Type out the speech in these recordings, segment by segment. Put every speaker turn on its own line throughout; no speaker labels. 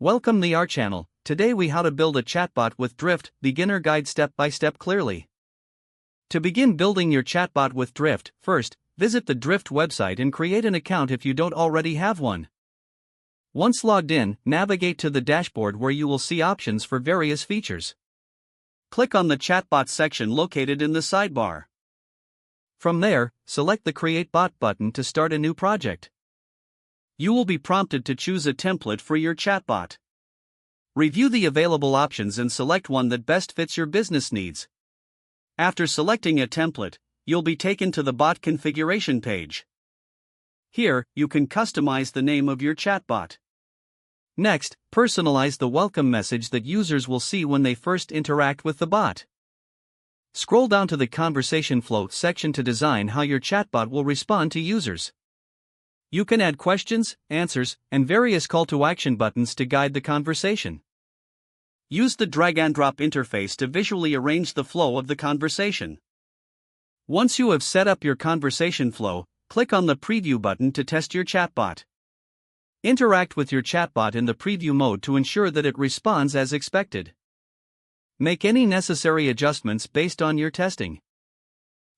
Welcome to our channel. Today we how to build a chatbot with Drift, beginner guide step by step clearly. To begin building your chatbot with Drift, first, visit the Drift website and create an account if you don't already have one. Once logged in, navigate to the dashboard where you will see options for various features. Click on the Chatbot section located in the sidebar. From there, select the Create Bot button to start a new project. You will be prompted to choose a template for your chatbot. Review the available options and select one that best fits your business needs. After selecting a template, you'll be taken to the bot configuration page. Here, you can customize the name of your chatbot. Next, personalize the welcome message that users will see when they first interact with the bot. Scroll down to the conversation flow section to design how your chatbot will respond to users. You can add questions, answers, and various call to action buttons to guide the conversation. Use the drag and drop interface to visually arrange the flow of the conversation. Once you have set up your conversation flow, click on the preview button to test your chatbot. Interact with your chatbot in the preview mode to ensure that it responds as expected. Make any necessary adjustments based on your testing.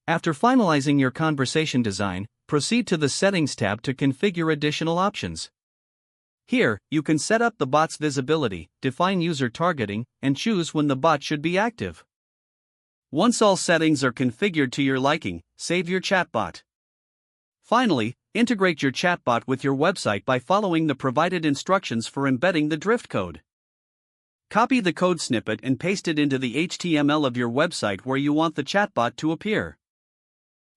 After finalizing your conversation design, proceed to the Settings tab to configure additional options. Here, you can set up the bot's visibility, define user targeting, and choose when the bot should be active. Once all settings are configured to your liking, save your chatbot. Finally, integrate your chatbot with your website by following the provided instructions for embedding the Drift code. Copy the code snippet and paste it into the HTML of your website where you want the chatbot to appear.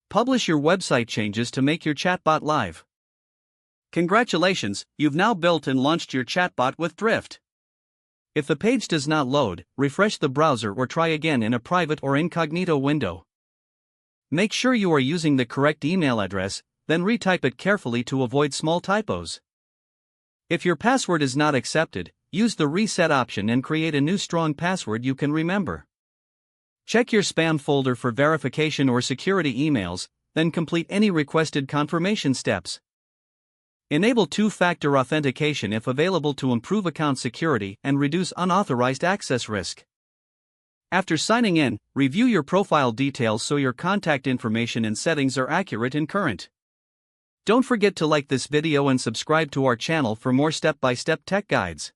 Publish your website changes to make your chatbot live. Congratulations, you've now built and launched your chatbot with Drift. If the page does not load, refresh the browser or try again in a private or incognito window. Make sure you are using the correct email address, then retype it carefully to avoid small typos. If your password is not accepted, use the reset option and create a new strong password you can remember. Check your spam folder for verification or security emails, then complete any requested confirmation steps. Enable two-factor authentication if available to improve account security and reduce unauthorized access risk. After signing in, review your profile details so your contact information and settings are accurate and current. Don't forget to like this video and subscribe to our channel for more step-by-step tech guides.